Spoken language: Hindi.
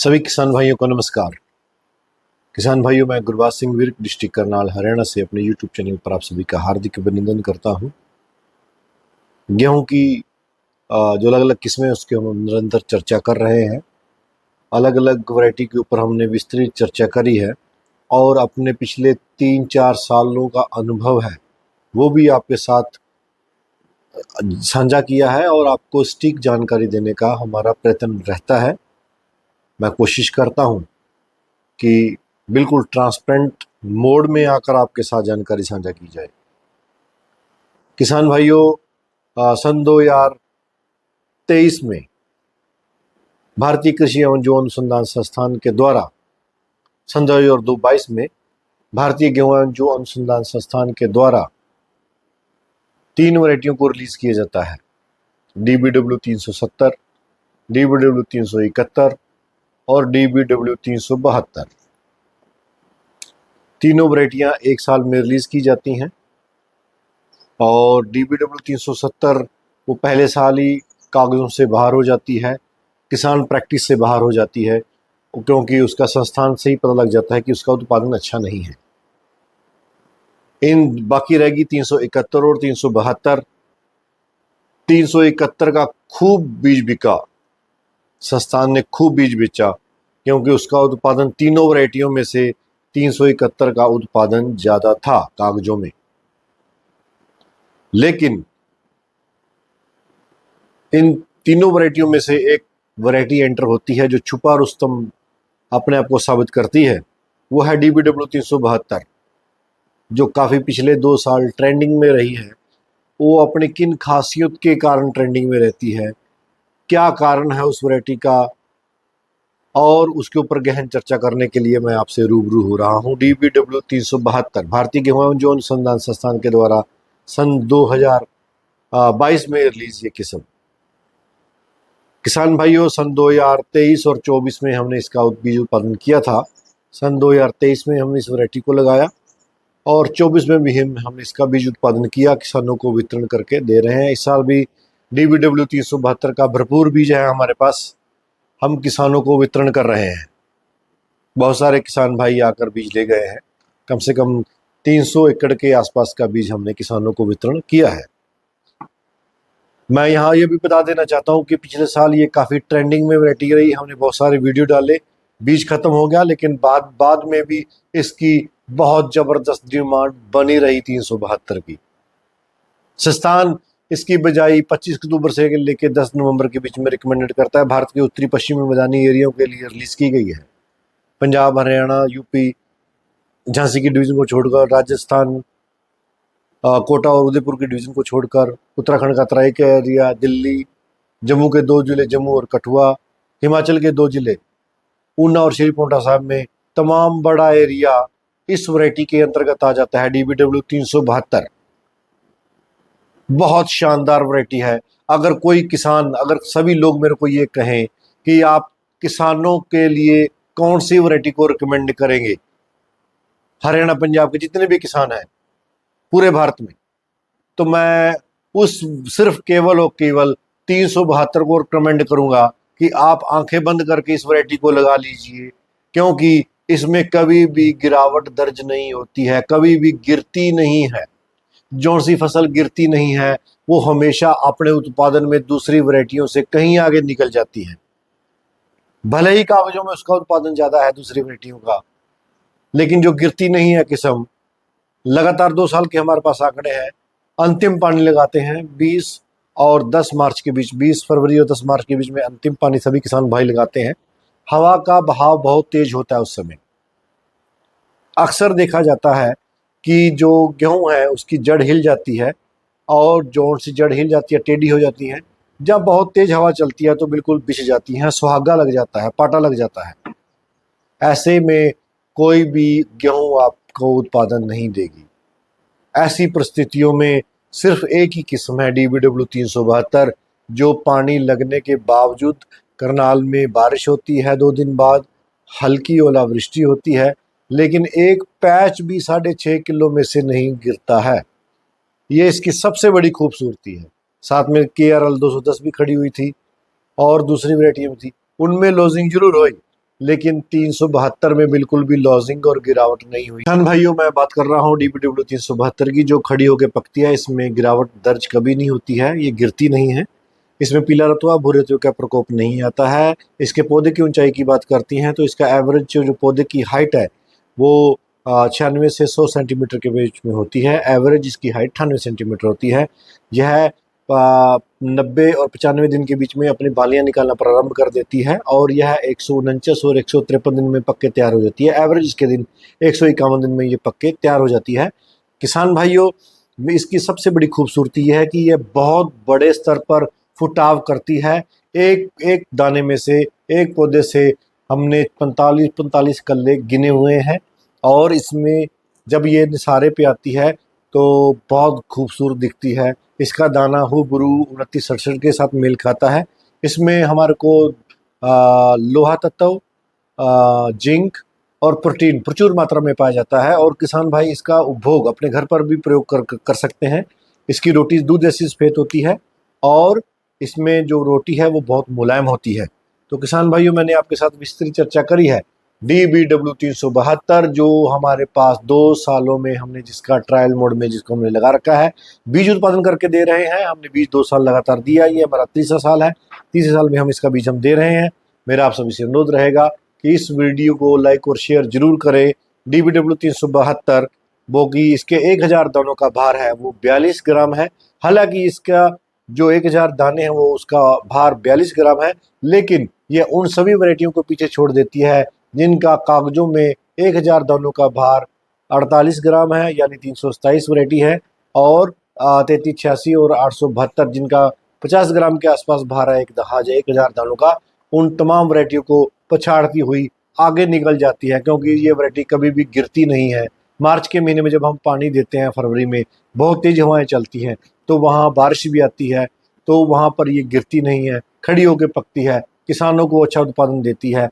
सभी किसान भाइयों को नमस्कार। किसान भाइयों, मैं गुरबाज सिंह विर्क, डिस्ट्रिक्ट करनाल, हरियाणा से अपने यूट्यूब चैनल पर आप सभी का हार्दिक अभिनंदन करता हूं। गेहूं की जो अलग अलग किस्में उसके हम निरंतर चर्चा कर रहे हैं। अलग अलग वैरायटी के ऊपर हमने विस्तृत चर्चा करी है और अपने पिछले 3-4 सालों का अनुभव है वो भी आपके साथ साझा किया है और आपको सटीक जानकारी देने का हमारा प्रयत्न रहता है। मैं कोशिश करता हूं कि बिल्कुल ट्रांसपेरेंट मोड में आकर आपके साथ जानकारी साझा की जाए। किसान भाइयों, सन 2023 में भारतीय कृषि एवं जो अनुसंधान संस्थान के द्वारा सन 2022 में भारतीय गेहूं एवं जो अनुसंधान संस्थान के द्वारा 3 वैरायटियों को रिलीज किया जाता है। DBW 370, DBW 371 और DBW 372। तीनों वैरायटियां एक साल में रिलीज की जाती हैं और DBW 370 वो पहले साल ही कागजों से बाहर हो जाती है, किसान प्रैक्टिस से बाहर हो जाती है, क्योंकि उसका संस्थान से ही पता लग जाता है कि उसका उत्पादन अच्छा नहीं है। इन बाकी रहेगी 371 और 372। 371 का खूब बीज बिका, संस्थान ने खूब बीज बेचा, क्योंकि उसका उत्पादन तीनों वैरायटियों में से 371 का उत्पादन ज्यादा था कागजों में। लेकिन इन तीनों वैरायटियों में से एक वैरायटी एंटर होती है जो छुपा रुस्तम अपने आप को साबित करती है, वो है DBW 372, जो काफी पिछले 2 साल ट्रेंडिंग में रही है। वो अपनी किन खासियत के कारण ट्रेंडिंग में रहती है, क्या कारण है उस वैरायटी का, और उसके ऊपर गहन चर्चा करने के लिए मैं आपसे रूबरू हो रहा हूँ। DBW 372 भारतीय गेहूं एवं जो अनुसंधान संस्थान के द्वारा सन 2022 में रिलीज ये किस्म। किसान भाइयों, सन 2023 और 24 में हमने इसका बीज उत्पादन किया था। सन 2023 में हमने इस वैरायटी को लगाया और 24 में भी हमने इसका बीज उत्पादन किया, किसानों को वितरण करके दे रहे हैं। इस साल भी DBW 372 का भरपूर बीज है हमारे पास, हम किसानों को वितरण कर रहे हैं। बहुत सारे किसान भाई आकर बीज ले गए हैं। कम से कम 300 एकड़ के आसपास का बीज हमने किसानों को वितरण किया है। मैं यहाँ ये भी बता देना चाहता हूँ कि पिछले साल ये काफ़ी ट्रेंडिंग में वैरायटी रही। हमने बहुत सारे वीडियो डाले, बीज खत्म हो गया, लेकिन बाद में भी इसकी बहुत ज़बरदस्त डिमांड बनी रही 372 की। संस्थान इसकी बजाई 25 अक्टूबर से लेकर 10 नवंबर के बीच में रिकमेंडेड करता है। भारत के उत्तरी पश्चिमी मैदानी एरियाओं के लिए रिलीज की गई है। पंजाब, हरियाणा, यूपी, झांसी की डिवीजन को छोड़कर, राजस्थान, कोटा और उदयपुर की डिवीजन को छोड़कर, उत्तराखंड का तराई का एरिया, दिल्ली, जम्मू के 2 जिले जम्मू और कठुआ, हिमाचल के 2 जिले ऊना और श्री पोंटा साहिब में तमाम बड़ा एरिया इस वैरायटी के अंतर्गत आ जाता है। DBW 372 बहुत शानदार वैरायटी है। अगर कोई किसान, अगर सभी लोग मेरे को ये कहें कि आप किसानों के लिए कौन सी वैरायटी को रिकमेंड करेंगे, हरियाणा पंजाब के जितने भी किसान हैं पूरे भारत में, तो मैं उस सिर्फ केवल और केवल 372 को रिकमेंड करूंगा कि आप आंखें बंद करके इस वैरायटी को लगा लीजिए, क्योंकि इसमें कभी भी गिरावट दर्ज नहीं होती है, कभी भी गिरती नहीं है। जो सी फसल गिरती नहीं है वो हमेशा अपने उत्पादन में दूसरी वैरायटियों से कहीं आगे निकल जाती है। भले ही कागजों में उसका उत्पादन ज्यादा है दूसरी वैरायटियों का, लेकिन जो गिरती नहीं है किस्म, लगातार 2 साल के हमारे पास आंकड़े हैं। अंतिम पानी लगाते हैं 20 और 10 मार्च के बीच, 20 फरवरी और 10 मार्च के बीच में अंतिम पानी सभी किसान भाई लगाते हैं। हवा का बहाव बहुत तेज होता है उस समय। अक्सर देखा जाता है कि जो गेहूं है उसकी जड़ हिल जाती है, और जोर से जड़ हिल जाती है, टेढ़ी हो जाती है। जब बहुत तेज हवा चलती है तो बिल्कुल बिछ जाती है, सुहागा लग जाता है, पाटा लग जाता है। ऐसे में कोई भी गेहूं आपको उत्पादन नहीं देगी। ऐसी परिस्थितियों में सिर्फ एक ही किस्म है DBW 372, जो पानी लगने के बावजूद, करनाल में बारिश होती है 2 दिन बाद, हल्की ओलावृष्टि होती है, लेकिन एक पैच भी 6.5 किलो में से नहीं गिरता है। ये इसकी सबसे बड़ी खूबसूरती है। साथ में KRL 210 भी खड़ी हुई थी और दूसरी वैरायटी भी थी, उनमें लॉजिंग जरूर हुई, लेकिन 372 में बिल्कुल भी लॉजिंग और गिरावट नहीं हुई। किसान भाइयों, मैं बात कर रहा हूँ DBW 372 की, जो खड़ी होकर पकती है। इसमें गिरावट दर्ज कभी नहीं होती है, ये गिरती नहीं है। इसमें पीला रतुआ भूरे रतुए का प्रकोप नहीं आता है। इसके पौधे की ऊंचाई की बात करती हैं तो इसका एवरेज जो पौधे की हाइट है वो 96 से 100 सेंटीमीटर के बीच में होती है। एवरेज इसकी हाइट 98 सेंटीमीटर होती है। यह 90 और 95 दिन के बीच में अपनी बालियां निकालना प्रारंभ कर देती है और यह 149 और 153 दिन में पक्के तैयार हो जाती है। एवरेज इसके दिन 151 दिन में ये पक्के तैयार हो जाती है। किसान भाइयों, इसकी सबसे बड़ी खूबसूरती यह है कि यह बहुत बड़े स्तर पर फुटाव करती है। एक एक दाने में से, एक पौधे से हमने 45 कल्ले गिने हुए हैं और इसमें जब ये निसारे पे आती है तो बहुत खूबसूरत दिखती है। इसका दाना हूबरू 2967 के साथ मेल खाता है। इसमें हमारे को लोहा तत्व, जिंक और प्रोटीन प्रचुर मात्रा में पाया जाता है और किसान भाई इसका उपभोग अपने घर पर भी प्रयोग कर सकते हैं। इसकी रोटी दूध जैसी सफेद होती है और इसमें जो रोटी है वो बहुत मुलायम होती है। तो किसान भाइयों, मैंने आपके साथ विस्तृत चर्चा करी है DBW 372, जो हमारे पास 2 सालों में हमने जिसका ट्रायल मोड में जिसको हमने लगा रखा है, बीज उत्पादन करके दे रहे हैं। हमने बीज 2 साल लगातार दिया, ये हमारा तीसरा साल है। तीसरे साल में हम इसका बीज हम दे रहे हैं। मेरा आप सभी से अनुरोध रहेगा कि इस वीडियो को लाइक और शेयर जरूर करें। DBW 372 वो कि इसके 1000 दानों का भार है वो 42 ग्राम है। हालांकि इसका जो 1000 दाने हैं वो उसका भार 42 ग्राम है, लेकिन ये उन सभी वैरायटियों को पीछे छोड़ देती है जिनका कागजों में 1000 दानों का भार 48 ग्राम है, यानी 327 वैरायटी है, और 3386 और 872 जिनका 50 ग्राम के आसपास भार है 1000 दानों का। उन तमाम वैरायटियों को पछाड़ती हुई आगे निकल जाती है, क्योंकि ये वैरायटी कभी भी गिरती नहीं है। मार्च के महीने में जब हम पानी देते हैं, फरवरी में बहुत तेज हवाएं चलती हैं तो वहाँ बारिश भी आती है, तो वहाँ पर ये गिरती नहीं है, खड़ी होकर पकती है, किसानों को अच्छा उत्पादन देती है।